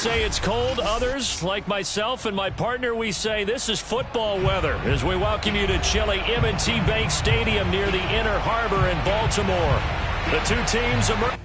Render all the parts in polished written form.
say it's cold. Others, like myself and my partner, we say this is football weather as we welcome you to chilly M&T Bank Stadium near the Inner Harbor in Baltimore. The two teams emerge.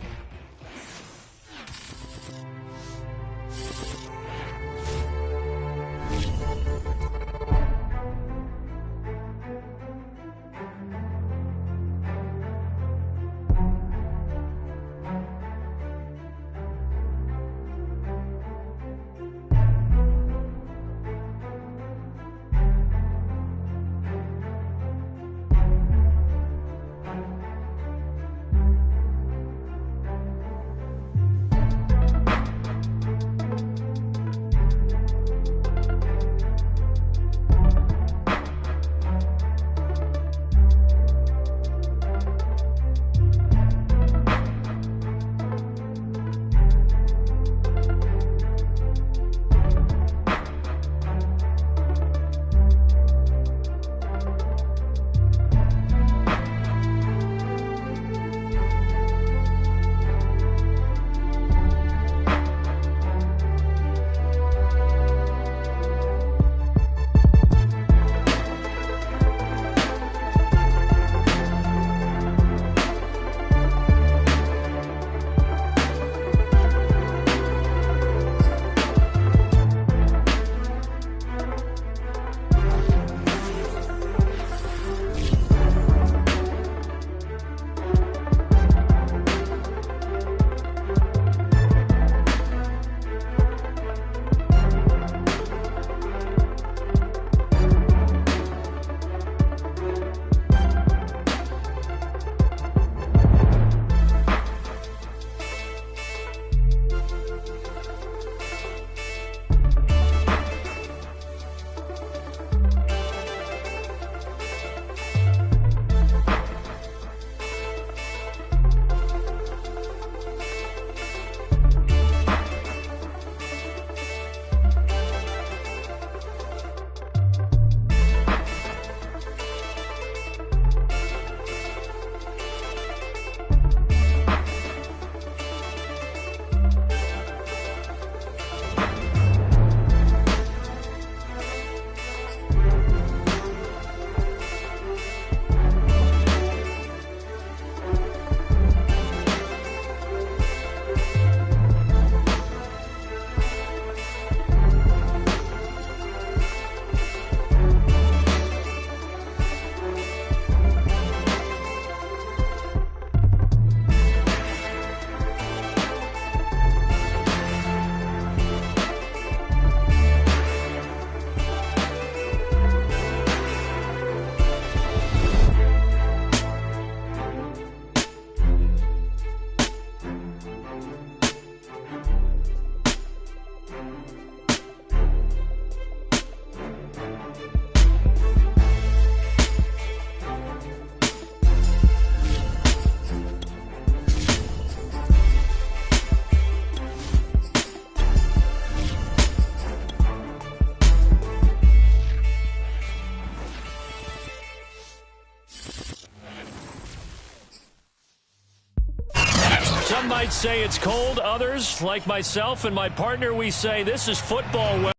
Some might say it's cold. Others, like myself and my partner, we say this is football weather.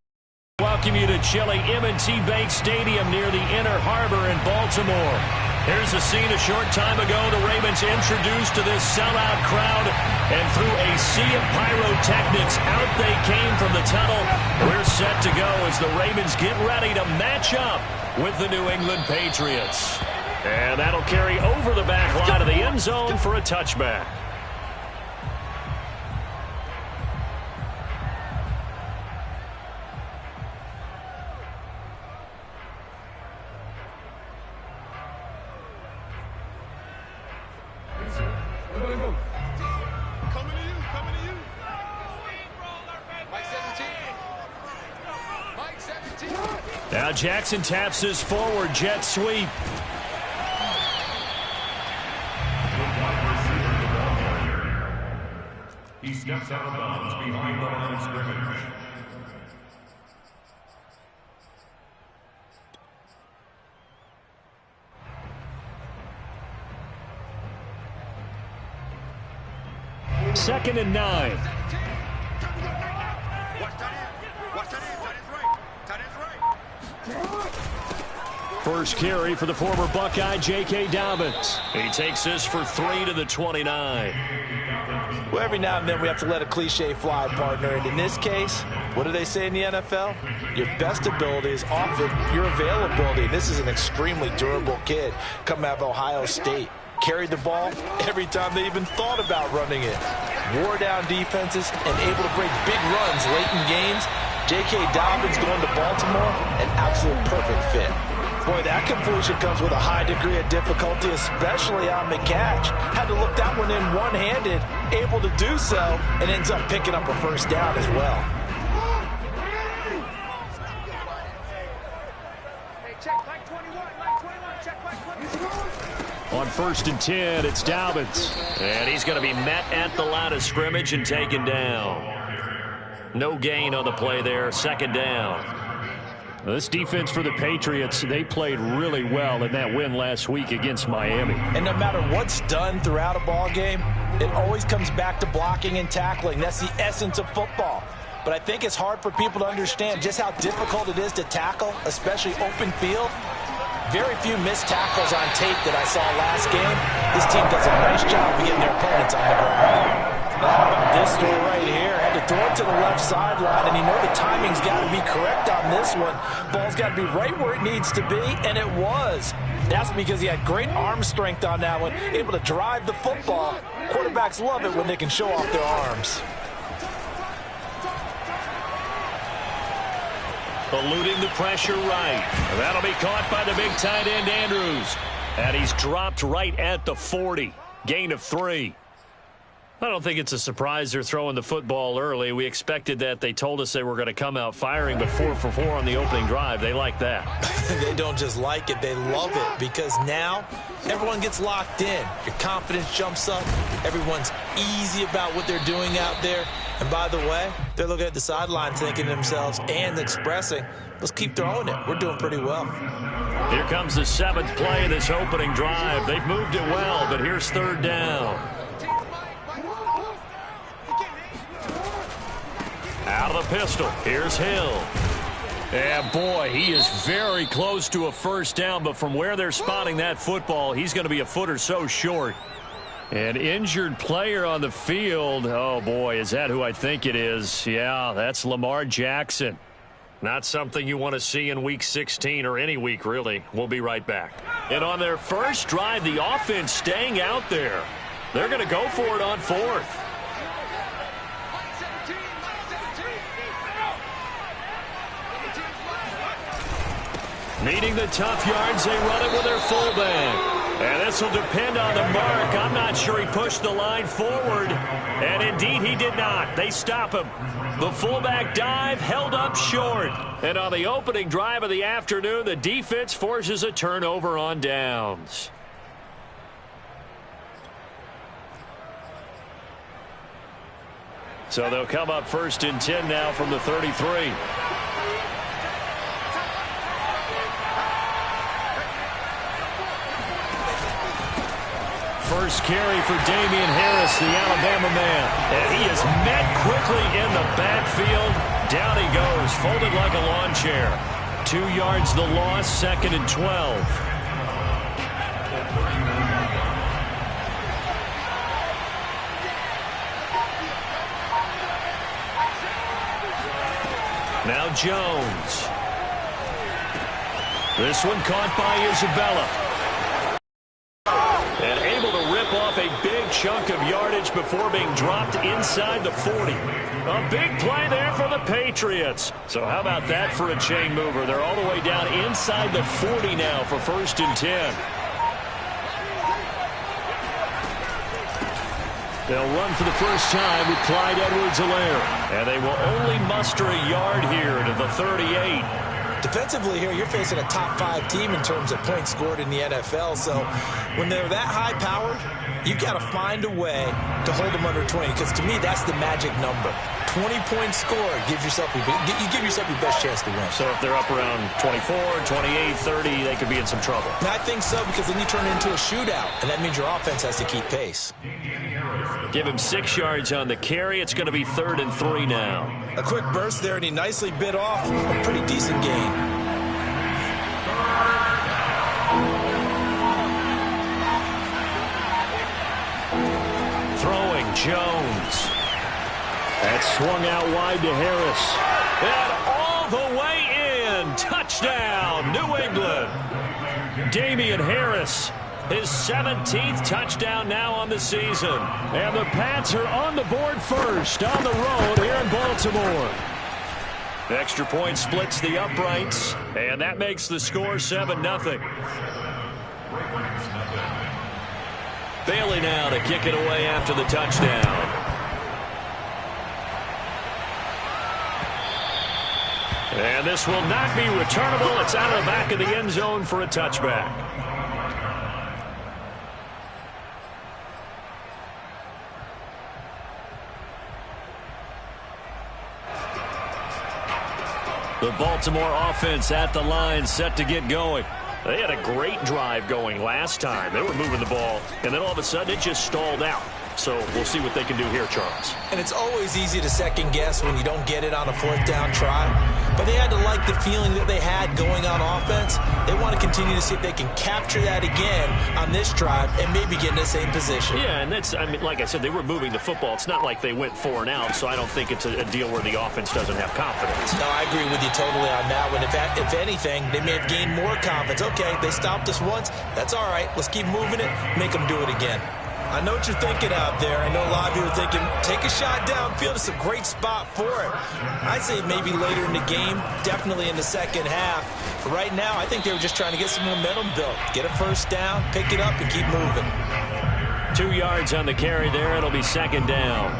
Welcome you to chilly M&T Bank Stadium near the Inner Harbor in Baltimore. Here's a scene a short time ago. The Ravens introduced to this sellout crowd, and through a sea of pyrotechnics, out they came from the tunnel. We're set to go as the Ravens get ready to match up with the New England Patriots. And that'll carry over the back line of the end zone for a touchback. Now Jackson taps his forward jet sweep. He steps out of bounds behind the line of scrimmage. Second and 9. First carry for the former Buckeye, J.K. Dobbins. He takes this for 3 to the 29. Well, every now and then we have to let a cliche fly, partner. And in this case, what do they say in the NFL? Your best ability is often your availability. This is an extremely durable kid coming out of Ohio State. Carried the ball every time they even thought about running it. Wore down defenses and able to break big runs late in games. J.K. Dobbins going to Baltimore, an absolute perfect fit. Boy, that completion comes with a high degree of difficulty, especially on the catch. Had to look that one in one-handed, able to do so, and ends up picking up a first down as well. On 1st and 10, it's Dobbins. And he's going to be met at the line of scrimmage and taken down. No gain on the play there, 2nd down. This defense for the Patriots, they played really well in that win last week against Miami. And no matter what's done throughout a ball game, it always comes back to blocking and tackling. That's the essence of football. But I think it's hard for people to understand just how difficult it is to tackle, especially open field. Very few missed tackles on tape that I saw last game. This team does a nice job of getting their opponents on the ground. How about this throw right here? Had to throw it to the left sideline, and you know the timing's got to be correct on this one. Ball's got to be right where it needs to be, and it was. That's because he had great arm strength on that one, able to drive the football. Quarterbacks love it when they can show off their arms. Eluding the pressure right. That'll be caught by the big tight end, Andrews. And he's dropped right at the 40. Gain of 3. I don't think it's a surprise they're throwing the football early. We expected that. They told us they were going to come out firing, but 4 for 4 on the opening drive. They like that. They don't just like it, they love it, because now everyone gets locked in. Your confidence jumps up. Everyone's easy about what they're doing out there. And by the way, they're looking at the sideline thinking to themselves and expressing, let's keep throwing it. We're doing pretty well. Here comes the 7th play of this opening drive. They've moved it well, but here's 3rd down. Out of the pistol. Here's Hill. And boy, he is very close to a first down, but from where they're spotting that football, he's going to be a foot or so short. An injured player on the field. Oh, boy, is that who I think it is? Yeah, that's Lamar Jackson. Not something you want to see in Week 16 or any week, really. We'll be right back. And on their first drive, the offense staying out there. They're going to go for it on 4th. Needing the tough yards, they run it with their fullback. And this will depend on the mark. I'm not sure he pushed the line forward. And indeed, he did not. They stop him. The fullback dive held up short. And on the opening drive of the afternoon, the defense forces a turnover on downs. So they'll come up 1st and 10 now from the 33. First carry for Damian Harris, the Alabama man. And he is met quickly in the backfield. Down he goes, folded like a lawn chair. 2 yards the loss, 2nd and 12. Now Jones. This one caught by Isabella. And able to rip off a big chunk of yardage before being dropped inside the 40. A big play there for the Patriots. So how about that for a chain mover? They're all the way down inside the 40 now for 1st and 10. They'll run for the first time with Clyde Edwards-Helaire. And they will only muster a yard here to the 38. Defensively here, you're facing a top 5 team in terms of points scored in the NFL. So when they're that high-powered, you've got to find a way to hold them under 20. Because to me, that's the magic number. 20-point score, you give yourself your best chance to win. So if they're up around 24, 28, 30, they could be in some trouble. And I think so, because then you turn it into a shootout, and that means your offense has to keep pace. Give him 6 yards on the carry. It's going to be 3rd and 3 now. A quick burst there, and he nicely bit off a pretty decent gain. Throwing, Jones. That swung out wide to Harris. And all the way in. Touchdown, New England. Damian Harris, his 17th touchdown now on the season. And the Pats are on the board first on the road here in Baltimore. The extra point splits the uprights, and that makes the score 7-0. Bailey now to kick it away after the touchdown. And this will not be returnable. It's out of the back of the end zone for a touchback. The Baltimore offense at the line, set to get going. They had a great drive going last time. They were moving the ball, and then all of a sudden it just stalled out. So we'll see what they can do here, Charles. And it's always easy to second guess when you don't get it on a 4th down try. But they had to like the feeling that they had going on offense. They want to continue to see if they can capture that again on this drive and maybe get in the same position. Yeah, and that's, I mean, like I said, they were moving the football. It's not like they went 4 and out, so I don't think it's a deal where the offense doesn't have confidence. No, I agree with you totally on that one. If anything, they may have gained more confidence. Okay, they stopped us once. That's all right. Let's keep moving it, make them do it again. I know what you're thinking out there. I know a lot of you are thinking, take a shot downfield. It's a great spot for it. I'd say maybe later in the game, definitely in the second half. But right now, I think they were just trying to get some momentum built. Get a 1st down, pick it up, and keep moving. 2 yards on the carry there. It'll be 2nd down.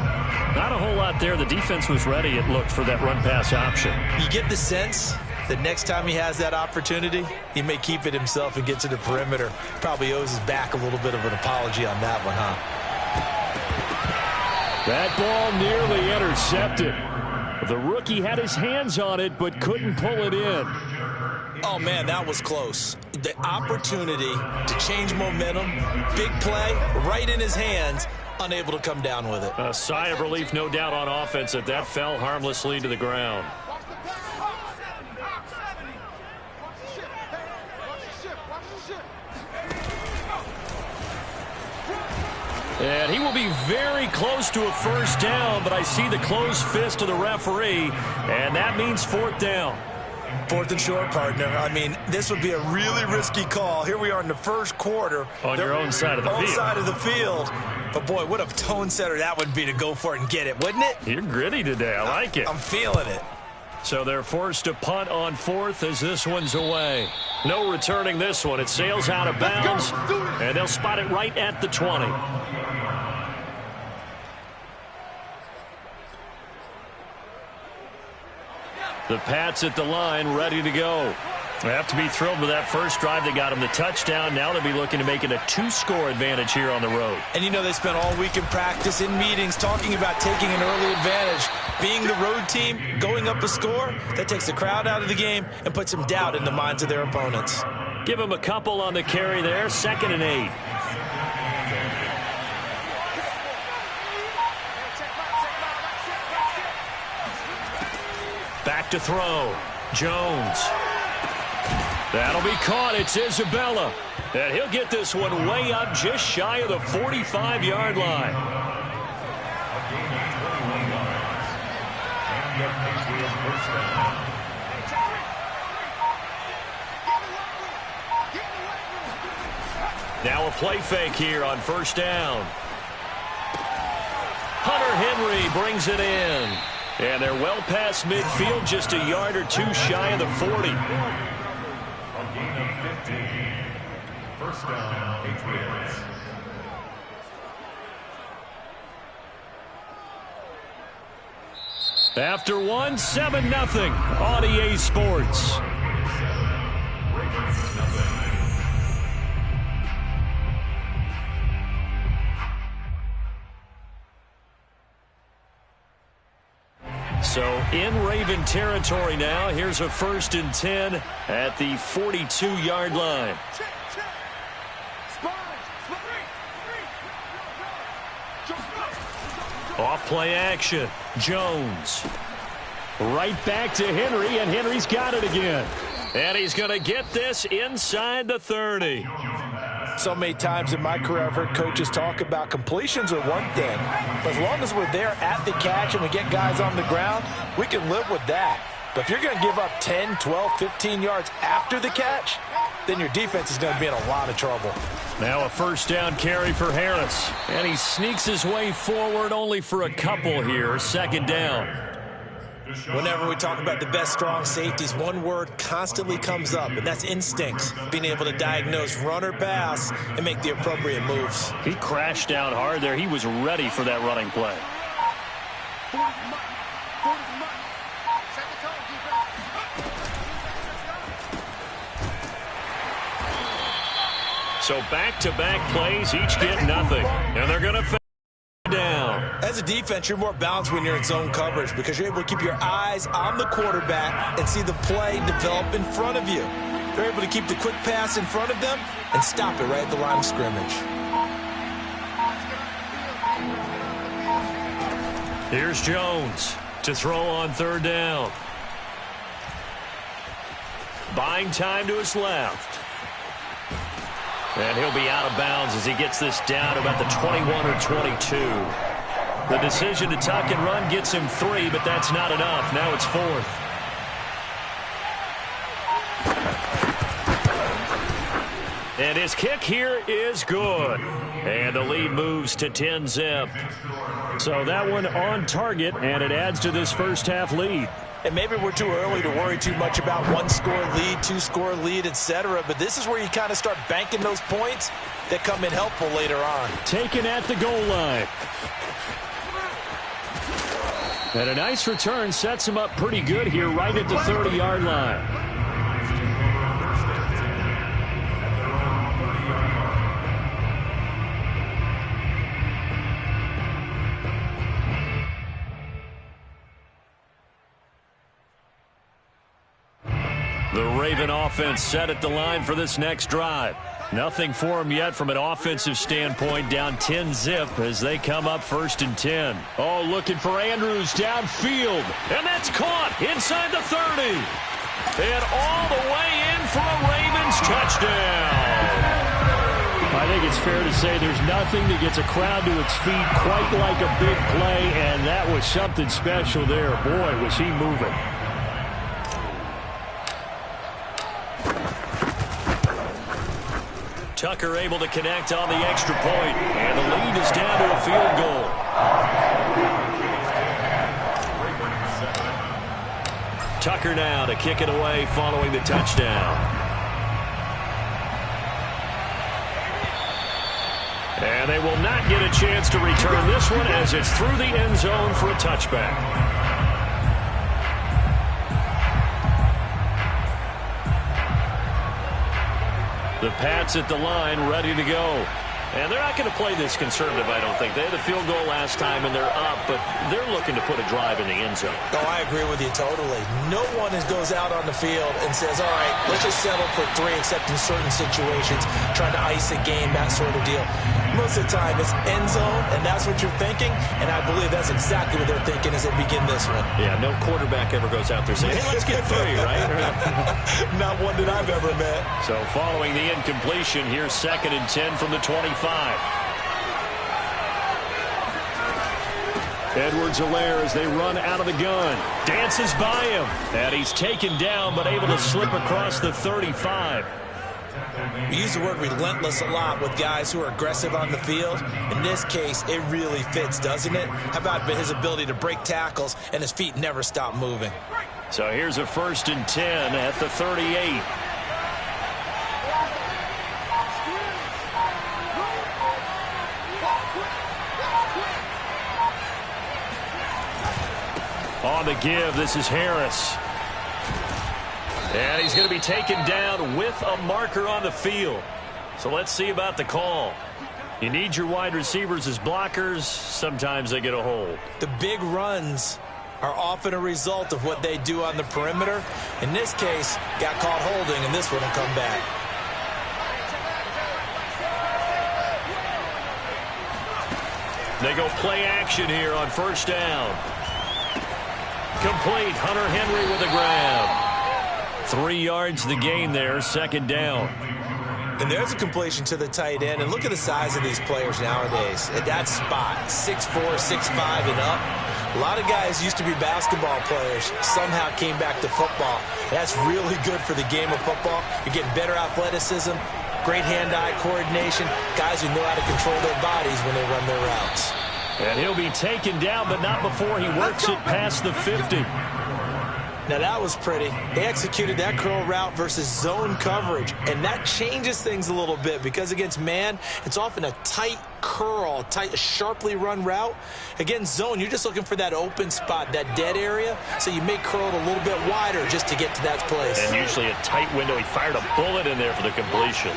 Not a whole lot there. The defense was ready, it looked, for that run-pass option. You get the sense that next time he has that opportunity, he may keep it himself and get to the perimeter. Probably owes his back a little bit of an apology on that one, huh? That ball nearly intercepted. The rookie had his hands on it but couldn't pull it in. Oh, man, that was close. The opportunity to change momentum, big play, right in his hands, unable to come down with it. A sigh of relief, no doubt, on offense that fell harmlessly to the ground. And he will be very close to a 1st down, but I see the closed fist of the referee, and that means 4th down. 4th and short, partner. I mean, this would be a really risky call. Here we are in the 1st quarter. On your own side of the field. Own side of the field. But, boy, what a tone setter that would be to go for it and get it, wouldn't it? You're gritty today. I like it. I'm feeling it. So they're forced to punt on 4th as this one's away. No returning this one. It sails out of bounds, and they'll spot it right at the 20. The Pats at the line, ready to go. They have to be thrilled with that first drive. They got them the touchdown. Now they'll be looking to make it a 2-score advantage here on the road. And you know they spent all week in practice, in meetings, talking about taking an early advantage. Being the road team, going up a score, that takes the crowd out of the game and puts some doubt in the minds of their opponents. Give them a couple on the carry there, 2nd and 8. Back to throw. Jones. That'll be caught. It's Isabella. And he'll get this one way up just shy of the 45-yard line. Now a play fake here on 1st down. Hunter Henry brings it in. And they're well past midfield, just a yard or 2 shy of the 40. A gain of 15. 1st down, Patriots. After one, 7-0 on EA Sports. So in Raven territory now. Here's a 1st and 10 at the 42-yard line. Off play action. Jones. Right back to Henry, and Henry's got it again. And he's going to get this inside the 30. So many times in my career, I've heard coaches talk about completions are one thing. But as long as we're there at the catch and we get guys on the ground, we can live with that. But if you're going to give up 10, 12, 15 yards after the catch, then your defense is going to be in a lot of trouble. Now a 1st down carry for Harris. And he sneaks his way forward only for a couple here. 2nd down. Whenever we talk about the best strong safeties, one word constantly comes up, and that's instincts. Being able to diagnose run or pass and make the appropriate moves. He crashed down hard there. He was ready for that running play. So back-to-back plays, each get nothing. And they're going to down. As a defense, you're more balanced when you're in zone coverage because you're able to keep your eyes on the quarterback and see the play develop in front of you. They're able to keep the quick pass in front of them and stop it right at the line of scrimmage. Here's Jones to throw on 3rd down. Buying time to his left. And he'll be out of bounds as he gets this down to about the 21 or 22. The decision to tuck and run gets him 3, but that's not enough. Now it's 4th. And his kick here is good. And the lead moves to 10-zip. So that one on target, and it adds to this first half lead. And maybe we're too early to worry too much about 1-score lead, 2-score lead, etc. But this is where you kind of start banking those points that come in helpful later on. Taken at the goal line. And a nice return sets him up pretty good here right at the 30-yard line. The Raven offense set at the line for this next drive. Nothing for them yet from an offensive standpoint, down 10-zip as they come up 1st and 10. Oh, looking for Andrews downfield. And that's caught inside the 30. And all the way in for a Ravens touchdown. I think it's fair to say there's nothing that gets a crowd to its feet quite like a big play, and that was something special there. Boy, was he moving. Tucker able to connect on the extra point, and the lead is down to a field goal. Tucker now to kick it away following the touchdown. And they will not get a chance to return this one as it's through the end zone for a touchback. The Pats at the line, ready to go. And they're not going to play this conservative, I don't think. They had a field goal last time, and they're up, but they're looking to put a drive in the end zone. Oh, I agree with you totally. No one goes out on the field and says, all right, let's just settle for 3, except in certain situations, trying to ice a game, that sort of deal. Most of the time, it's end zone, and that's what you're thinking, and I believe that's exactly what they're thinking as they begin this one. Yeah, no quarterback ever goes out there saying, hey, let's get 3, right? Not one that I've ever met. So following the incompletion, here's 2nd and 10 from the 25. Edwards-Helaire as they run out of the gun. Dances by him. And he's taken down but able to slip across the 35. We use the word relentless a lot with guys who are aggressive on the field. In this case, it really fits, doesn't it? How about his ability to break tackles and his feet never stop moving? So here's a 1st and 10 at the 38. On the give, this is Harris. And he's going to be taken down with a marker on the field. So let's see about the call. You need your wide receivers as blockers. Sometimes they get a hold. The big runs are often a result of what they do on the perimeter. In this case, got caught holding, and this one will come back. They go play action here on first down. Complete. Hunter Henry with a grab. 3 yards the gain there, second down. And there's a completion to the tight end. And look at the size of these players nowadays. At that spot, 6'4", 6'5", and up. A lot of guys used to be basketball players, somehow came back to football. That's really good for the game of football. You're getting better athleticism, great hand-eye coordination, guys who know how to control their bodies when they run their routes. And he'll be taken down, but not before he works it past the 50. Now, that was pretty. They executed that curl route versus zone coverage, and that changes things a little bit because against man, it's often a tight curl, tight, sharply run route. Against zone, you're just looking for that open spot, that dead area, so you may curl it a little bit wider just to get to that place. And usually a tight window. He fired a bullet in there for the completion.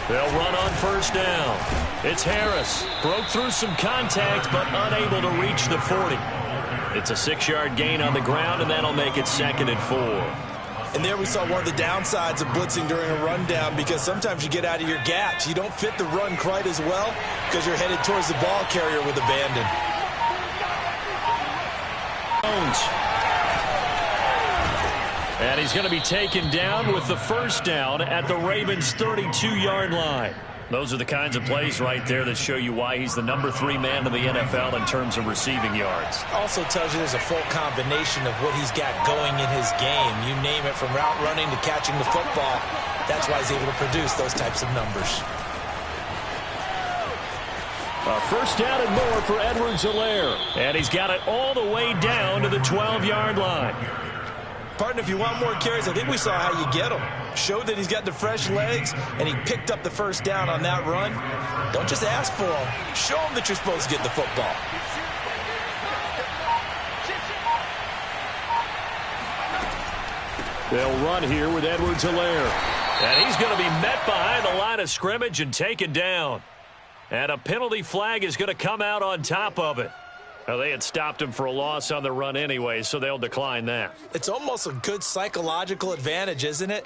They'll run on first down. It's Harris. Broke through some contact, but unable to reach the 40. It's a 6-yard gain on the ground, and that'll make it 2nd and 4. And there we saw one of the downsides of blitzing during a rundown because sometimes you get out of your gaps. You don't fit the run quite as well because you're headed towards the ball carrier with abandon. Jones. And he's going to be taken down with the first down at the Ravens' 32-yard line. Those are the kinds of plays right there that show you why he's the number 3 man in the NFL in terms of receiving yards. Also tells you there's a full combination of what he's got going in his game. You name it, from route running to catching the football. That's why he's able to produce those types of numbers. A first down and more for Edwards-Helaire. And he's got it all the way down to the 12-yard line. Partner, if you want more carries, I think we saw how you get them. Showed that he's got the fresh legs, and he picked up the first down on that run. Don't just ask for them. Show them that you're supposed to get the football. They'll run here with Edwards-Helaire. And he's going to be met behind the line of scrimmage and taken down. And a penalty flag is going to come out on top of it. Well, they had stopped him for a loss on the run anyway, so they'll decline that. It's almost a good psychological advantage, isn't it?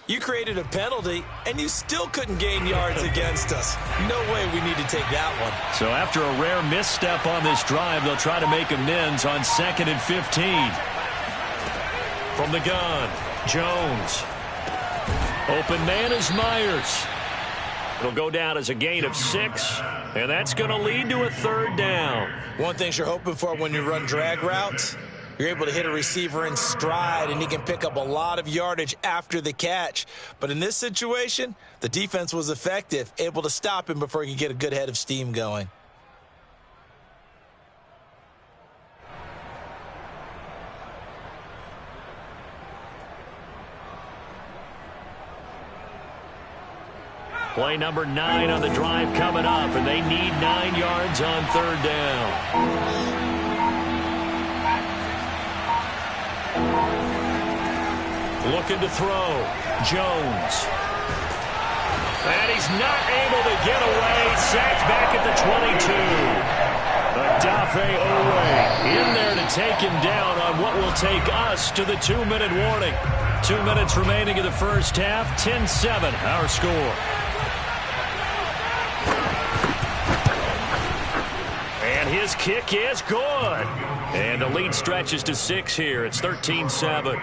You created a penalty, and you still couldn't gain yards against us. No way we need to take that one. So after a rare misstep on this drive, they'll try to make amends on 2nd and 15. From the gun, Jones. Open man is Myers. It'll go down as a gain of 6, and that's going to lead to a 3rd down. One thing you're hoping for when you run drag routes, you're able to hit a receiver in stride, and he can pick up a lot of yardage after the catch. But in this situation, the defense was effective, able to stop him before he could get a good head of steam going. Play number 9 on the drive coming up, and they need 9 yards on 3rd down. Looking to throw. Jones. And he's not able to get away. Sacked back at the 22. Adafe Owe in there to take him down on what will take us to the 2-minute warning. 2 minutes remaining in the first half. 10-7 our score. And his kick is good. And the lead stretches to 6 here. It's 13-7.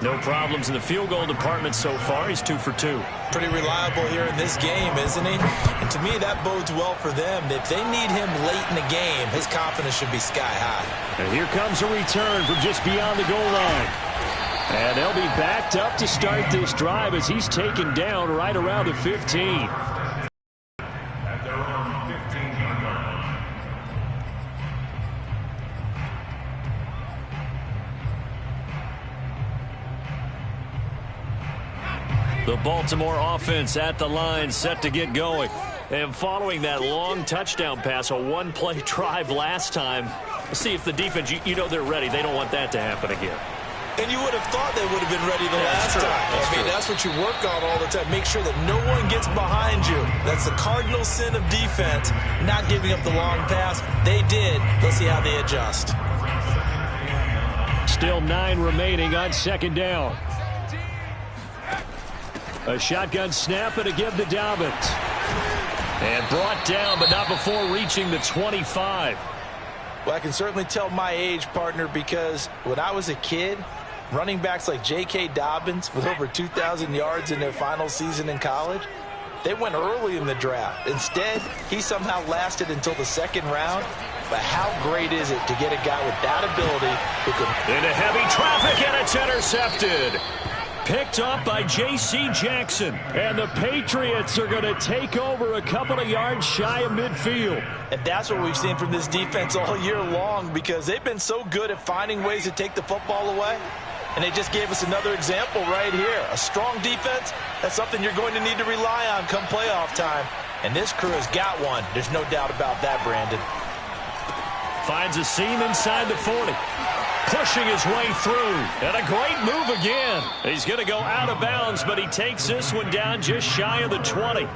No problems in the field goal department so far. He's 2 for 2. Pretty reliable here in this game, isn't he? And to me, that bodes well for them. If they need him late in the game, his confidence should be sky high. And here comes a return from just beyond the goal line. And they'll be backed up to start this drive as he's taken down right around the 15. The Baltimore offense at the line, set to get going. And following that long touchdown pass, a one-play drive last time, let's see if the defense, you know they're ready. They don't want that to happen again. And you would have thought they would have been ready the last time. That's what you work on all the time. Make sure that no one gets behind you. That's the cardinal sin of defense, not giving up the long pass. They did. Let's see how they adjust. Still 9 remaining on second down. A shotgun snap and a give to Dobbins. And brought down, but not before reaching the 25. Well, I can certainly tell my age, partner, because when I was a kid, running backs like J.K. Dobbins with over 2,000 yards in their final season in college, they went early in the draft. Instead, he somehow lasted until the second round. But how great is it to get a guy with that ability who can... Into heavy traffic, and it's intercepted. Picked up by J.C. Jackson. And the Patriots are going to take over a couple of yards shy of midfield. And that's what we've seen from this defense all year long, because they've been so good at finding ways to take the football away. And they just gave us another example right here. A strong defense, that's something you're going to need to rely on come playoff time. And this crew has got one. There's no doubt about that, Brandon. Finds a seam inside the 40. Pushing his way through. And a great move again. He's going to go out of bounds, but he takes this one down just shy of the 20.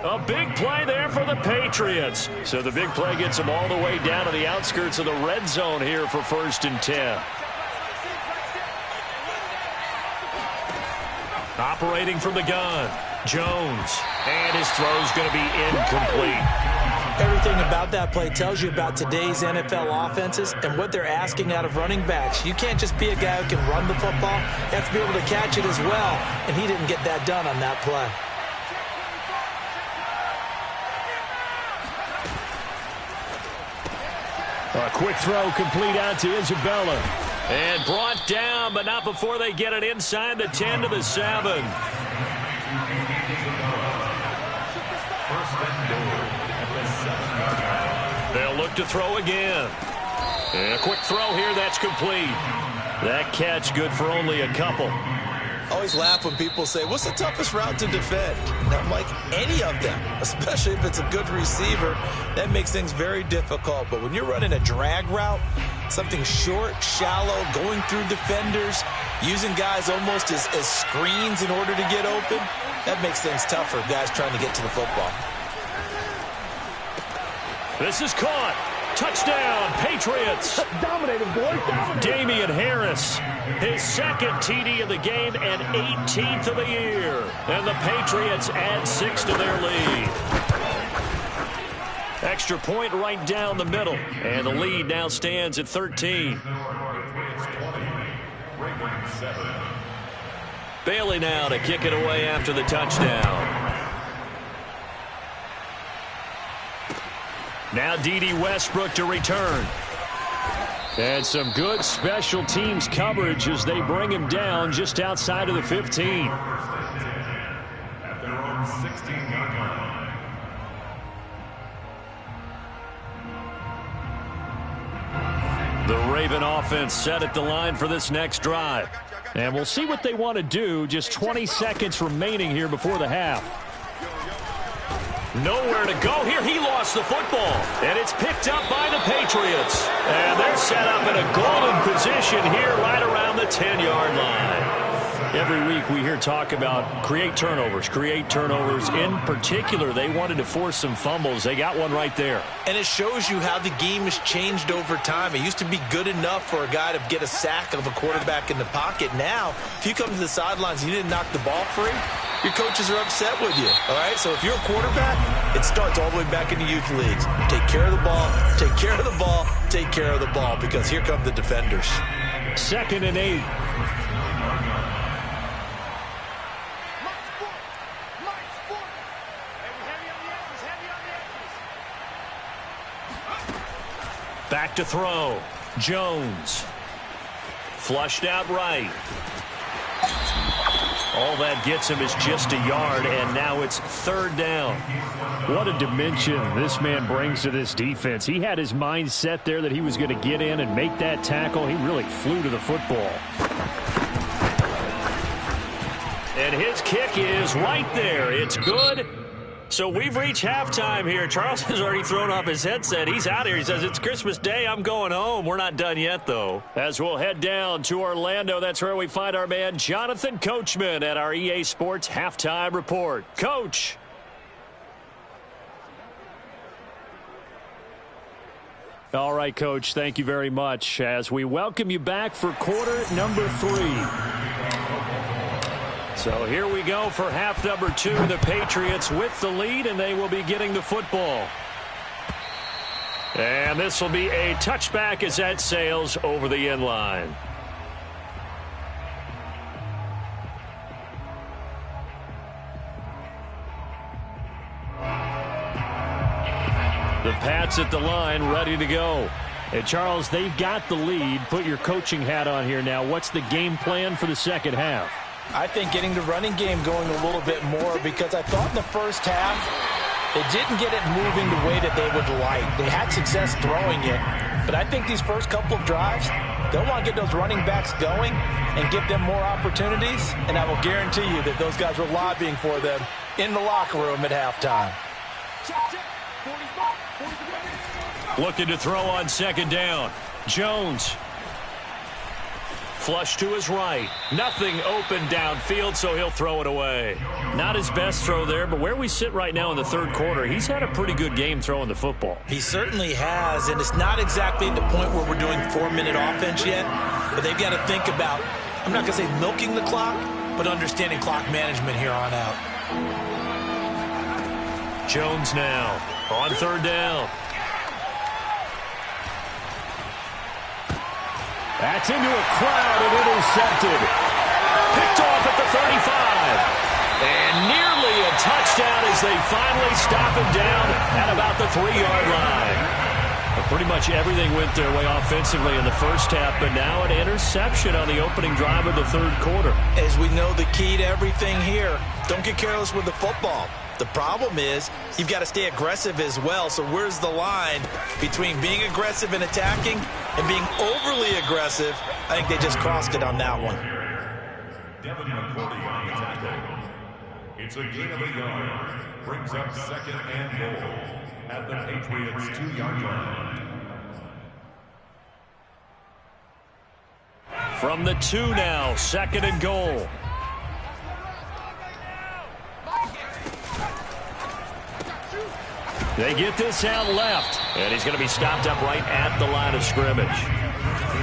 A big play there for the Patriots. So the big play gets them all the way down to the outskirts of the red zone here for 1st and 10. Operating from the gun, Jones. And his throw's going to be incomplete. Everything about that play tells you about today's NFL offenses and what they're asking out of running backs. You can't just be a guy who can run the football. You have to be able to catch it as well, and he didn't get that done on that play. A quick throw complete out to Isabella. And brought down, but not before they get it inside the 10 to the 7. They'll look to throw again. And a quick throw here, that's complete. That catch good for only a couple. I always laugh when people say, what's the toughest route to defend? And I'm like, any of them, especially if it's a good receiver. That makes things very difficult. But when you're running a drag route, something short, shallow, going through defenders, using guys almost as screens in order to get open, that makes things tougher, guys trying to get to the football. This is caught. Touchdown, Patriots. Dominated, boys. Dominated. Damian Harris, his second TD of the game and 18th of the year. And the Patriots add 6 to their lead. Extra point right down the middle. And the lead now stands at 13. Bailey now to kick it away after the touchdown. Now D.D. Westbrook to return. And some good special teams coverage as they bring him down just outside of the 15. At their own 16-yard line. The Raven offense set at the line for this next drive. And we'll see what they want to do. Just 20 seconds remaining here before the half. Nowhere to go here. He lost the football. And it's picked up by the Patriots. And they're set up in a golden position here right around the 10-yard line. Every week we hear talk about create turnovers. In particular, they wanted to force some fumbles. They got one right there. And it shows you how the game has changed over time. It used to be good enough for a guy to get a sack of a quarterback in the pocket. Now, if you come to the sidelines and you didn't knock the ball free, your coaches are upset with you, all right? So if you're a quarterback, it starts all the way back in the youth leagues. Take care of the ball, take care of the ball, take care of the ball, because here come the defenders. 2nd and 8. Back to throw. Jones. Flushed out right. All that gets him is just a yard, and now it's 3rd down. What a dimension this man brings to this defense. He had his mind set there that he was going to get in and make that tackle. He really flew to the football. And his kick is right there. It's good. So we've reached halftime here. Charles has already thrown off his headset. He's out here. He says, it's Christmas Day. I'm going home. We're not done yet, though. As we'll head down to Orlando, that's where we find our man Jonathan Coachman at our EA Sports Halftime Report. Coach. All right, Coach, thank you very much as we welcome you back for quarter number 3. So here we go for half number 2. The Patriots with the lead, and they will be getting the football. And this will be a touchback as that sails over the end line. The Pats at the line, ready to go. And Charles, they've got the lead. Put your coaching hat on here now. What's the game plan for the second half? I think getting the running game going a little bit more, because I thought in the first half they didn't get it moving the way that they would like. They had success throwing it, but I think these first couple of drives, they'll want to get those running backs going and give them more opportunities, and I will guarantee you that those guys were lobbying for them in the locker room at halftime. Looking to throw on second down. Jones. Flush to his right. Nothing open downfield, so he'll throw it away. Not his best throw there, but where we sit right now in the third quarter, he's had a pretty good game throwing the football. He certainly has, and it's not exactly at the point where we're doing 4-minute offense yet, but they've got to think about, I'm not going to say milking the clock, but understanding clock management here on out. Jones now on third down. That's into a crowd and intercepted. Picked off at the 35. And nearly a touchdown as they finally stop him down at about the 3-yard line. But pretty much everything went their way offensively in the first half, but now an interception on the opening drive of the third quarter. As we know, the key to everything here, don't get careless with the football. The problem is you've got to stay aggressive as well. So where's the line between being aggressive and attacking and being overly aggressive? I think they just crossed it on that one. Devin McCourty on the tackle. It's a gain of a yard. Brings up second and goal at the Patriots' 2-yard line. From the 2 now, second and goal. They get this out left, and he's going to be stopped up right at the line of scrimmage.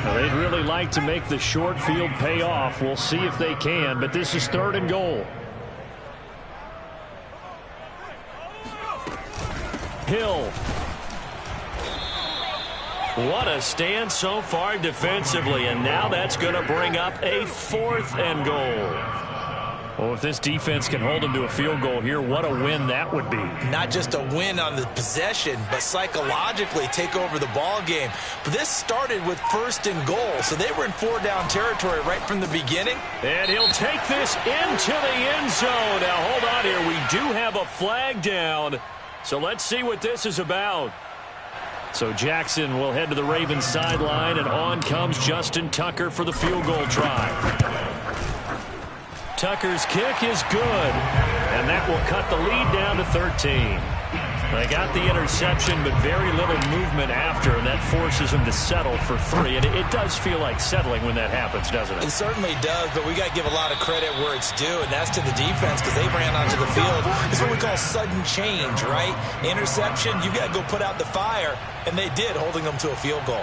Well, they'd really like to make the short field pay off. We'll see if they can, but this is third and goal. Hill. What a stand so far defensively, and now that's going to bring up a 4th and goal. Well, if this defense can hold them to a field goal here, what a win that would be. Not just a win on the possession, but psychologically take over the ball game. But this started with 1st and goal, so they were in 4-down territory right from the beginning. And he'll take this into the end zone. Now, hold on here. We do have a flag down, so let's see what this is about. So Jackson will head to the Ravens sideline, and on comes Justin Tucker for the field goal try. Tucker's kick is good, and that will cut the lead down to 13. They got the interception, but very little movement after, and that forces them to settle for 3. And it does feel like settling when that happens, doesn't it? It certainly does, but we got to give a lot of credit where it's due, and that's to the defense because they ran onto the field. It's what we call sudden change, right? Interception, you got to go put out the fire, and they did, holding them to a field goal.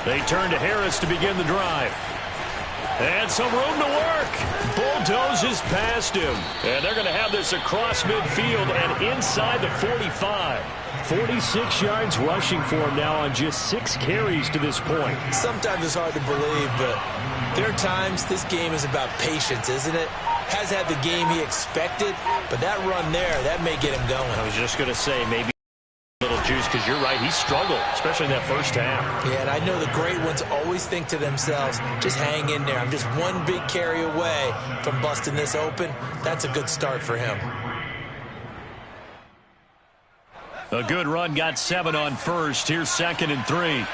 They turn to Harris to begin the drive. And some room to work. Bulldozes past him. And they're going to have this across midfield and inside the 45. 46 yards rushing for him now on just 6 carries to this point. Sometimes it's hard to believe, but there are times this game is about patience, isn't it? Has had the game he expected, but that run there, that may get him going. I was just going to say maybe little juice, because you're right, he struggled, especially in that first half. Yeah, and I know the great ones always think to themselves, just hang in there. I'm just one big carry away from busting this open. That's a good start for him. A good run, got 7 on first. Here's 2nd and 3.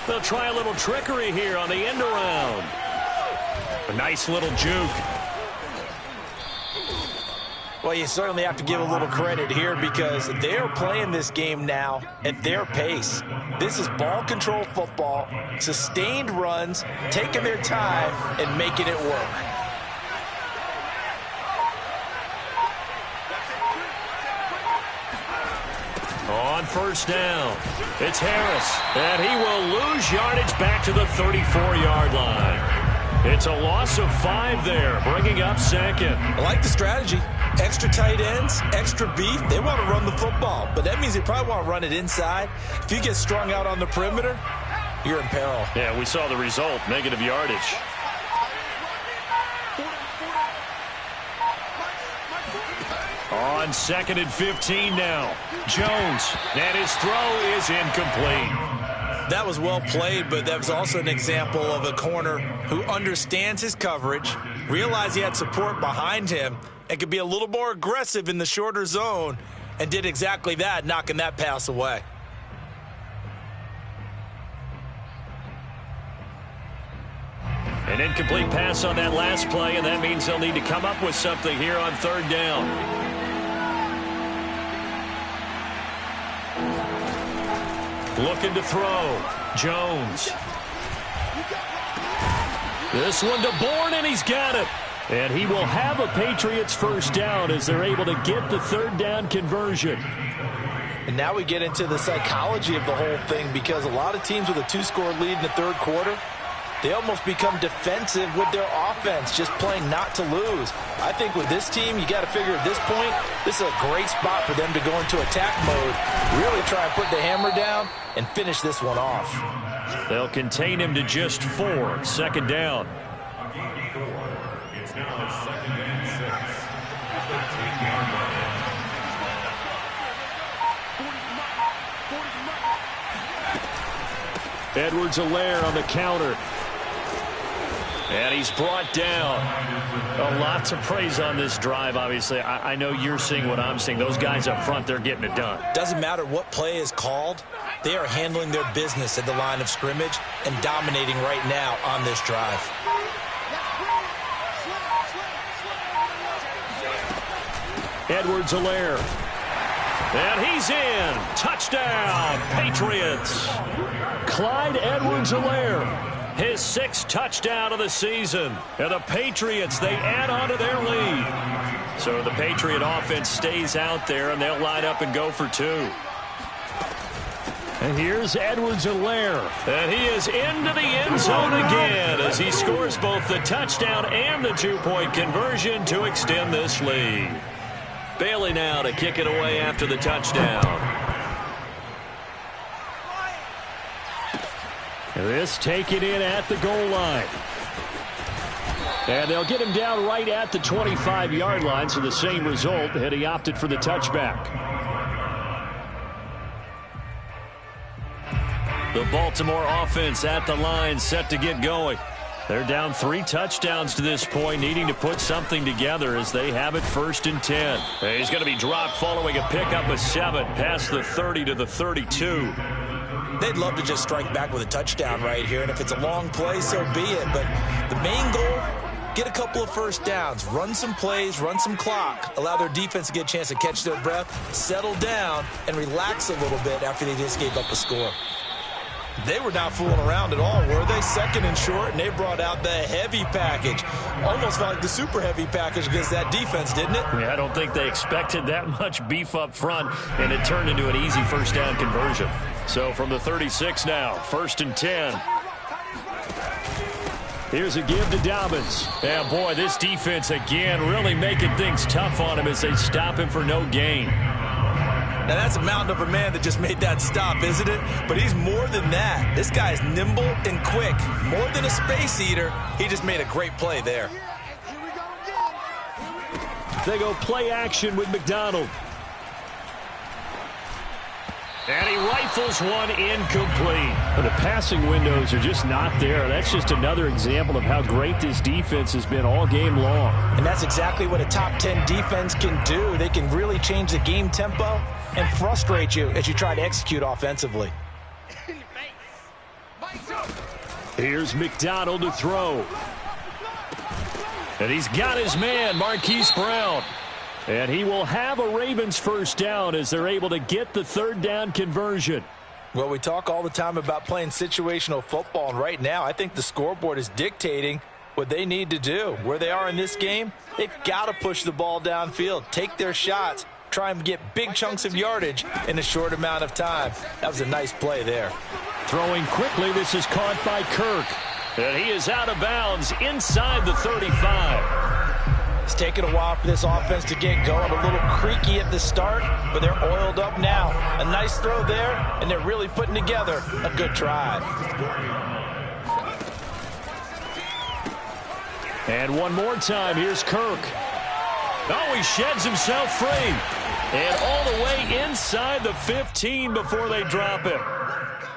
They'll try a little trickery here on the end around. A nice little juke. Well, you certainly have to give a little credit here because they're playing this game now at their pace. This is ball control football, sustained runs, taking their time and making it work. On first down, it's Harris, and he will lose yardage back to the 34-yard line. It's a loss of 5 there, bringing up second. I like the strategy. Extra tight ends, extra beef. They want to run the football, but that means they probably want to run it inside. If you get strung out on the perimeter, you're in peril. Yeah, we saw the result, negative yardage. On 2nd and 15 now. Jones, and his throw is incomplete. That was well played, but that was also an example of a corner who understands his coverage, realized he had support behind him, and could be a little more aggressive in the shorter zone, and did exactly that, knocking that pass away. An incomplete pass on that last play, and that means they'll need to come up with something here on 3rd down. Looking to throw. Jones. This one to Bourne, and he's got it. And he will have a Patriots first down as they're able to get the 3rd down conversion. And now we get into the psychology of the whole thing because a lot of teams with a 2-score lead in the 3rd quarter, they almost become defensive with their offense, just playing not to lose. I think with this team, you got to figure at this point, this is a great spot for them to go into attack mode, really try and put the hammer down and finish this one off. They'll contain him to just 4. 2nd down. It's now 2nd and 6 at the 10-yard line. Edwards-Helaire on the counter. And he's brought down. A lot to praise on this drive, obviously. I know you're seeing what I'm seeing. Those guys up front, they're getting it done. Doesn't matter what play is called. They are handling their business at the line of scrimmage and dominating right now on this drive. Edwards-Helaire. And he's in. Touchdown, Patriots. Clyde Edwards-Helaire. His 6th touchdown of the season. And the Patriots, they add on to their lead. So the Patriot offense stays out there, and they'll line up and go for 2. And here's Edwards-Helaire. And he is into the end zone again as he scores both the touchdown and the 2-point conversion to extend this lead. Bailey now to kick it away after the touchdown. This taken in at the goal line. And they'll get him down right at the 25-yard line, so the same result, and he opted for the touchback. The Baltimore offense at the line, set to get going. They're down 3 touchdowns to this point, needing to put something together as they have it 1st and 10. He's going to be dropped following a pickup of 7 past the 30 to the 32. They'd love to just strike back with a touchdown right here, and if it's a long play, so be it. But the main goal, get a couple of first downs, run some plays, run some clock, allow their defense to get a chance to catch their breath, settle down, and relax a little bit after they just gave up a score. They were not fooling around at all, were they? 2nd and short, and they brought out the heavy package. Almost felt like the super heavy package against that defense, didn't it? Yeah, I don't think they expected that much beef up front, and it turned into an easy first down conversion. So from the 36 now, 1st and 10. Here's a give to Dobbins. Yeah, boy, this defense again really making things tough on him as they stop him for no gain. Now, that's a mountain of a man that just made that stop, isn't it? But he's more than that. This guy's nimble and quick. More than a space eater, he just made a great play there. They go play action with McDonald. And he rifles one incomplete. The passing windows are just not there. That's just another example of how great this defense has been all game long. And that's exactly what a top 10 defense can do. They can really change the game tempo and frustrate you as you try to execute offensively. Here's McDonald to throw. And he's got his man, Marquise Brown. And he will have a Ravens first down as they're able to get the third down conversion. Well, we talk all the time about playing situational football, and right now I think the scoreboard is dictating what they need to do. Where they are in this game, they've got to push the ball downfield, take their shots, try and get big chunks of yardage in a short amount of time. That was a nice play there. Throwing quickly, this is caught by Kirk. And he is out of bounds inside the 35. It's taken a while for this offense to get going. A little creaky at the start, but they're oiled up now. A nice throw there, and they're really putting together a good drive. And one more time, here's Kirk. Oh, he sheds himself free. And all the way inside the 15 before they drop him.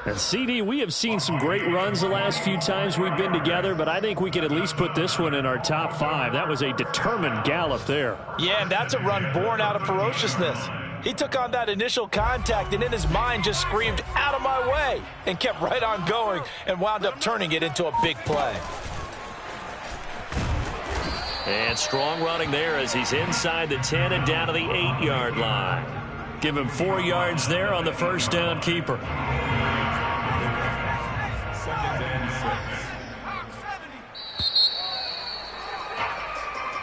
And CD, we have seen some great runs the last few times we've been together, but I think we can at least put this one in our top 5. That was a determined gallop there. Yeah, and that's a run born out of ferociousness. He took on that initial contact and in his mind just screamed, "Out of my way," and kept right on going and wound up turning it into a big play. And strong running there as he's inside the 10 and down to the 8-yard line. Give him 4 yards there on the first down keeper.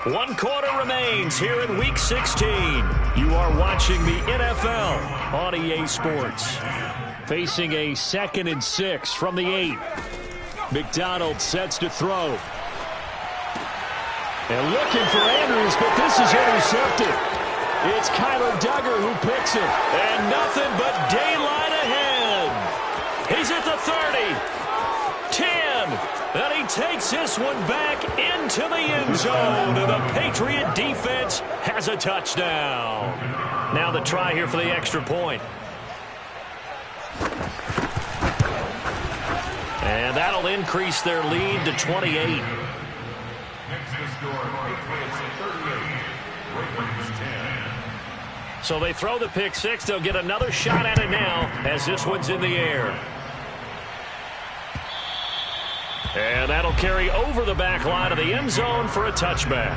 One quarter remains here in Week 16. You are watching the NFL on EA Sports. Facing a 2nd and 6 from the 8. McDonald sets to throw. And looking for Andrews, but this is intercepted. It's Kyler Duggar who picks it. And nothing but daylight ahead. He's at the 30. 10. And he takes this one back into the end zone. And the Patriot defense has a touchdown. Now the try here for the extra point. And that'll increase their lead to 28. So they throw the pick 6. They'll get another shot at it now as this one's in the air. And that'll carry over the back line of the end zone for a touchback.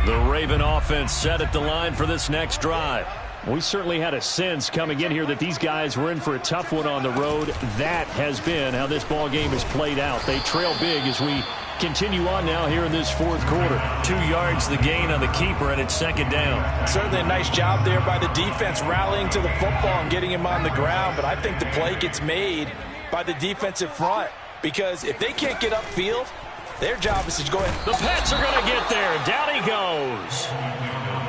The Raven offense set at the line for this next drive. We certainly had a sense coming in here that these guys were in for a tough one on the road. That has been how this ball game has played out. They trail big as we continue on now here in this 4th quarter. 2 yards the gain on the keeper, and it's 2nd down. Certainly a nice job there by the defense rallying to the football and getting him on the ground, but I think the play gets made by the defensive front because if they can't get upfield, their job is to go ahead. The Pats are going to get there. Down he goes.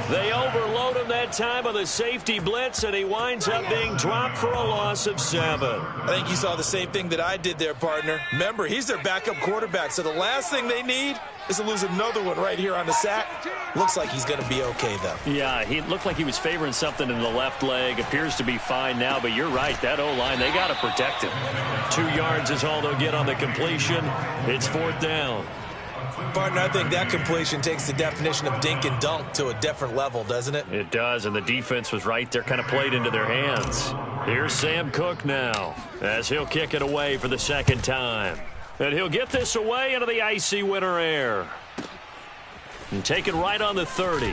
They overload him that time on the safety blitz, and he winds up being dropped for a loss of 7. I think you saw the same thing that I did there, partner. Remember, he's their backup quarterback, so the last thing they need is to lose another one right here on the sack. Looks like he's going to be okay, though. Yeah, he looked like he was favoring something in the left leg. Appears to be fine now, but you're right. That O-line, they got to protect him. 2 yards is all they'll get on the completion. It's 4th down. Partner, I think that completion takes the definition of dink and dunk to a different level, doesn't it? It does, and the defense was right there, kind of played into their hands. Here's Sam Cook now, as he'll kick it away for the 2nd time. And he'll get this away into the icy winter air. And take it right on the 30.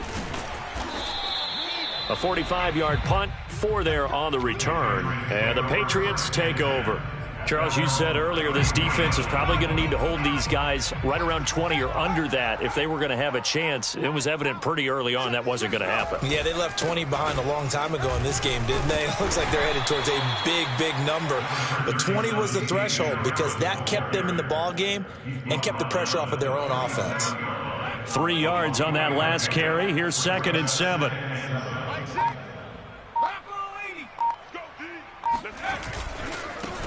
A 45-yard punt, 4 there on the return. And the Patriots take over. Charles, you said earlier this defense is probably going to need to hold these guys right around 20 or under that if they were going to have a chance. It was evident pretty early on that wasn't going to happen. Yeah, they left 20 behind a long time ago in this game, didn't they? It looks like they're headed towards a big, big number. But 20 was the threshold because that kept them in the ball game and kept the pressure off of their own offense. 3 yards on that last carry. Here's 2nd and 7.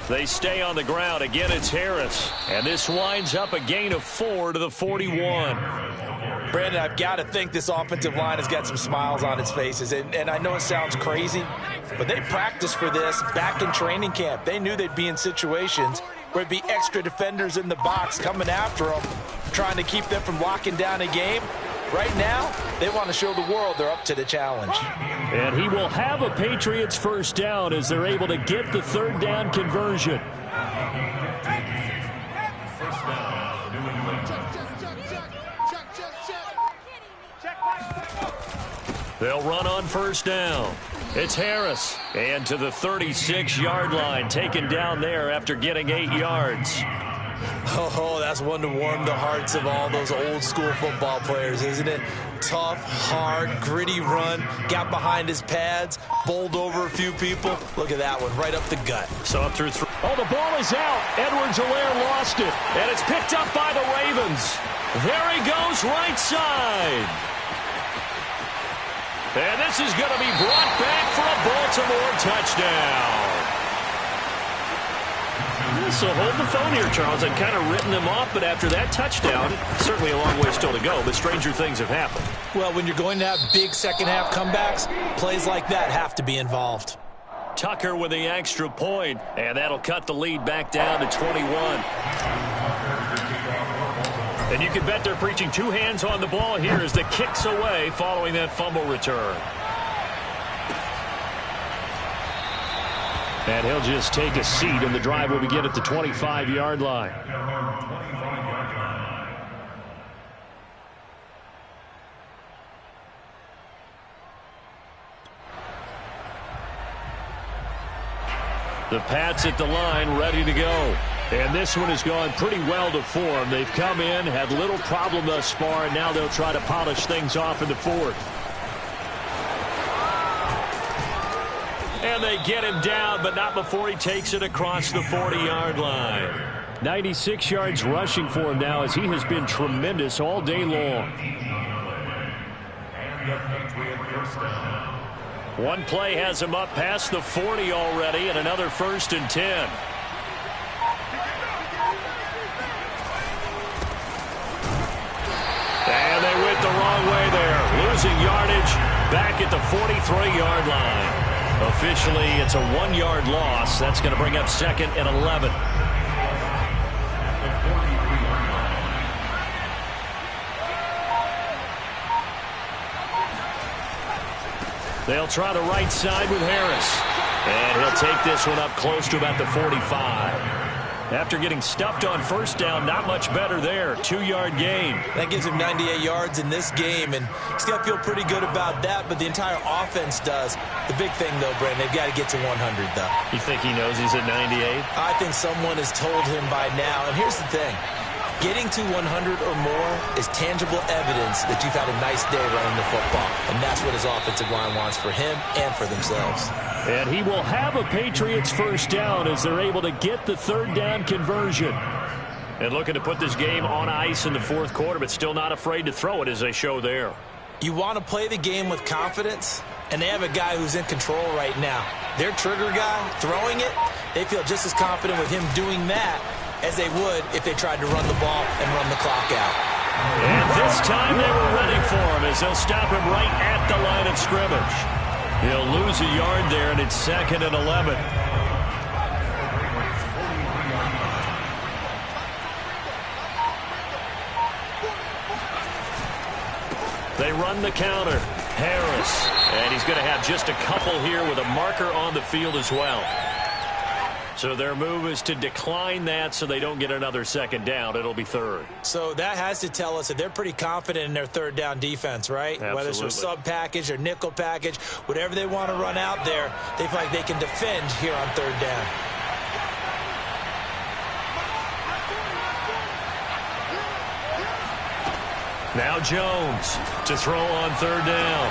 They stay on the ground. Again, it's Harris. And this winds up a gain of 4 to the 41. Brandon, I've got to think this offensive line has got some smiles on its faces. And I know it sounds crazy, but they practiced for this back in training camp. They knew they'd be in situations where there'd be extra defenders in the box coming after them, trying to keep them from locking down a game. Right now, they want to show the world they're up to the challenge. And he will have a Patriots first down as they're able to get the 3rd down conversion. First down. They'll run on first down. It's Harris. And to the 36-yard line, taken down there after getting 8 yards. Oh, that's one to warm the hearts of all those old-school football players, isn't it? Tough, hard, gritty run. Got behind his pads, bowled over a few people. Look at that one, right up the gut. So up through three. Oh, the ball is out. Edwards-Helaire lost it. And it's picked up by the Ravens. There he goes, right side. And this is going to be brought back for a Baltimore touchdown. So hold the phone here, Charles. I'd kind of written them off, but after that touchdown, certainly a long way still to go, but stranger things have happened. Well, when you're going to have big second-half comebacks, plays like that have to be involved. Tucker with the extra point, and that'll cut the lead back down to 21. And you can bet they're preaching two hands on the ball here as the kick's away following that fumble return. And he'll just take a seat, and the drive will begin at the 25-yard line. The Pats at the line, ready to go. And this one has gone pretty well to form. They've come in, had little problem thus far, and now they'll try to polish things off in the fourth. And they get him down, but not before he takes it across the 40-yard line. 96 yards rushing for him now, as he has been tremendous all day long. One play has him up past the 40 already, and another 1st and 10. And they went the wrong way there, losing yardage back at the 43-yard line. Officially, it's a 1-yard loss. That's going to bring up 2nd and 11. They'll try the right side with Harris. And he'll take this one up close to about the 45. After getting stuffed on first down, not much better there. 2-yard gain. That gives him 98 yards in this game, and he's got to feel pretty good about that, but the entire offense does. The big thing, though, Brandon, they've got to get to 100, though. You think he knows he's at 98? I think someone has told him by now, and here's the thing. Getting to 100 or more is tangible evidence that you've had a nice day running the football, and that's what his offensive line wants for him and for themselves. And he will have a Patriots first down as they're able to get the 3rd down conversion. And looking to put this game on ice in the 4th quarter, but still not afraid to throw it as they show there. You want to play the game with confidence, and they have a guy who's in control right now. Their trigger guy throwing it, they feel just as confident with him doing that as they would if they tried to run the ball and run the clock out. And this time they were ready for him as they'll stop him right at the line of scrimmage. He'll lose a yard there, and it's 2nd and 11. They run the counter. Harris. And he's going to have just a couple here with a marker on the field as well. So their move is to decline that so they don't get another 2nd down. It'll be 3rd. So that has to tell us that they're pretty confident in their 3rd down defense, right? Absolutely. Whether it's a sub package or nickel package, whatever they want to run out there, they feel like they can defend here on 3rd down. Now Jones to throw on 3rd down.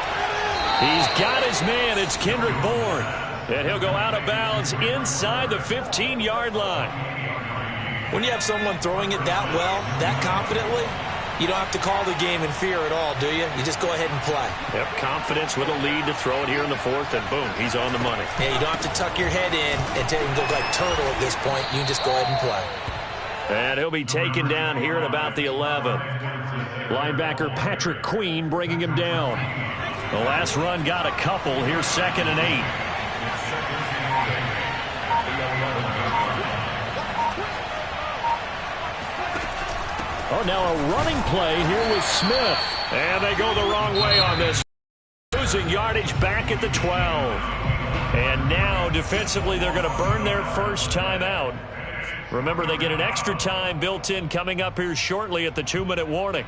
He's got his man. It's Kendrick Bourne. And he'll go out of bounds inside the 15-yard line. When you have someone throwing it that well, that confidently, you don't have to call the game in fear at all, do you? You just go ahead and play. Yep, confidence with a lead to throw it here in the 4th, and boom, he's on the money. Yeah, you don't have to tuck your head in and go like turtle at this point. You can just go ahead and play. And he'll be taken down here at about the 11. Linebacker Patrick Queen bringing him down. The last run got a couple. Here's 2nd and 8. Oh, now a running play here with Smith. And they go the wrong way on this. Losing yardage back at the 12. And now defensively they're going to burn their first time out. Remember, they get an extra time built in coming up here shortly at the 2-minute warning.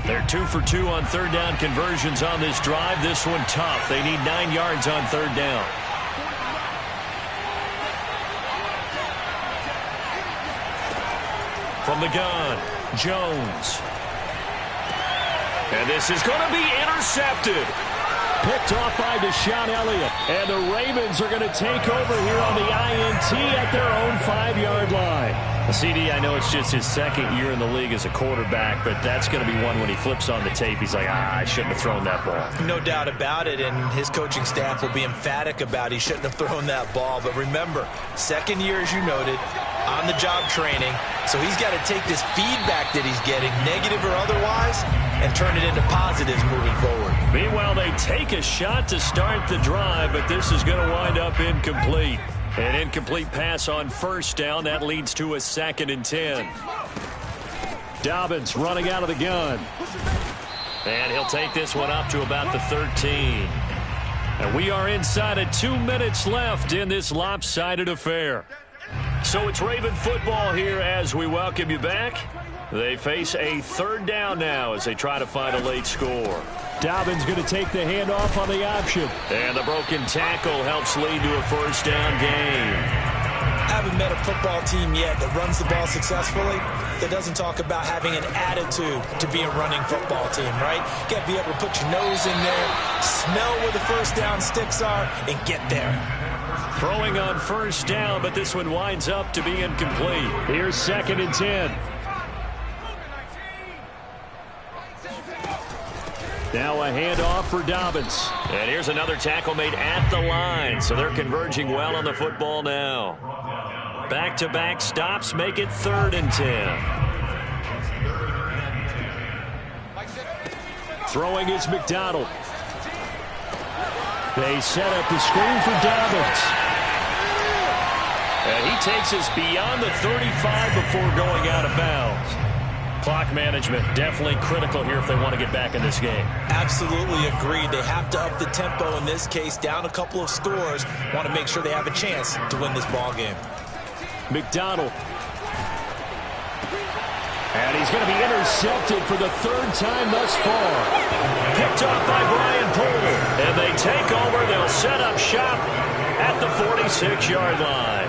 They're 2 for 2 on third down conversions on this drive. This one tough. They need 9 yards on third down. From the gun, Jones. And this is going to be intercepted. Picked off by Deshaun Elliott. And the Ravens are going to take over here on the INT at their own 5-yard line. CD, I know it's just his second year in the league as a quarterback, but that's going to be one when he flips on the tape. He's like, I shouldn't have thrown that ball. No doubt about it, and his coaching staff will be emphatic about he shouldn't have thrown that ball. But remember, second year, as you noted, on-the-job training, so he's got to take this feedback that he's getting, negative or otherwise, and turn it into positives moving forward. Meanwhile, they take a shot to start the drive, but this is going to wind up incomplete. An incomplete pass on first down. That leads to a 2nd and 10. Dobbins running out of the gun. And he'll take this one up to about the 13. And we are inside of 2 minutes left in this lopsided affair. So it's Raven football here as we welcome you back. They face a third down now as they try to find a late score. Dobbins going to take the handoff on the option. And the broken tackle helps lead to a first down gain. Haven't met a football team yet that runs the ball successfully that doesn't talk about having an attitude to be a running football team, right? You got to be able to put your nose in there, smell where the first down sticks are, and get there. Throwing on first down, but this one winds up to be incomplete. Here's 2nd and 10. Now a handoff for Dobbins. And here's another tackle made at the line. So they're converging well on the football now. Back-to-back stops make it 3rd and 10. Throwing is McDonald. They set up the screen for Dobbins. And he takes us beyond the 35 before going out of bounds. Clock management definitely critical here if they want to get back in this game. Absolutely agreed. They have to up the tempo in this case, down a couple of scores. Want to make sure they have a chance to win this ball game. McDonald. And he's going to be intercepted for the 3rd time thus far. Picked off by Brian Poole. And they take over. They'll set up shop at the 46-yard line.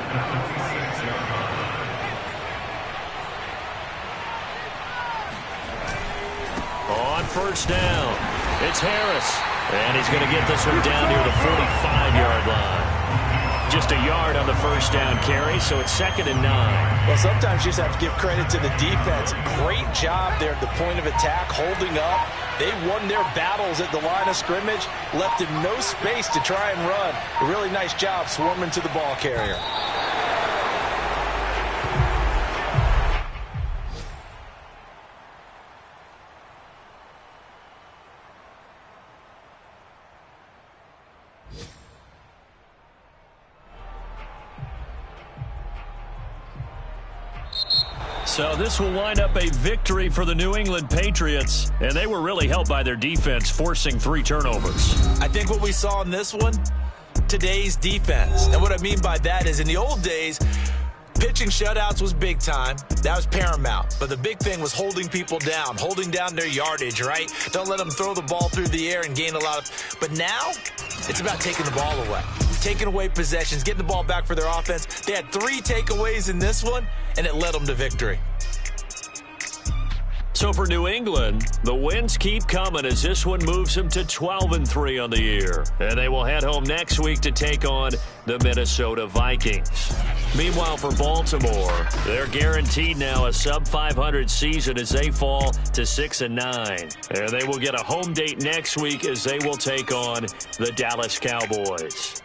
On first down, it's Harris. And he's going to get this one down near the 45-yard line. Just a yard on the first down carry, so it's 2nd and 9. Well, sometimes you just have to give credit to the defense. Great job there at the point of attack, holding up. They won their battles at the line of scrimmage, left him no space to try and run. A really nice job swarming to the ball carrier. So this will wind up a victory for the New England Patriots, and they were really helped by their defense, forcing 3 turnovers. I think what we saw in this one, today's defense. And what I mean by that is in the old days, pitching shutouts was big time. That was paramount. But the big thing was holding people down, holding down their yardage, right? Don't let them throw the ball through the air and gain a lot of... But now, it's about taking the ball away. Taking away possessions, getting the ball back for their offense. They had 3 takeaways in this one, and it led them to victory. So for New England, the wins keep coming as this one moves them to 12-3 on the year. And they will head home next week to take on the Minnesota Vikings. Meanwhile, for Baltimore, they're guaranteed now a sub-500 season as they fall to 6-9. And they will get a home date next week as they will take on the Dallas Cowboys.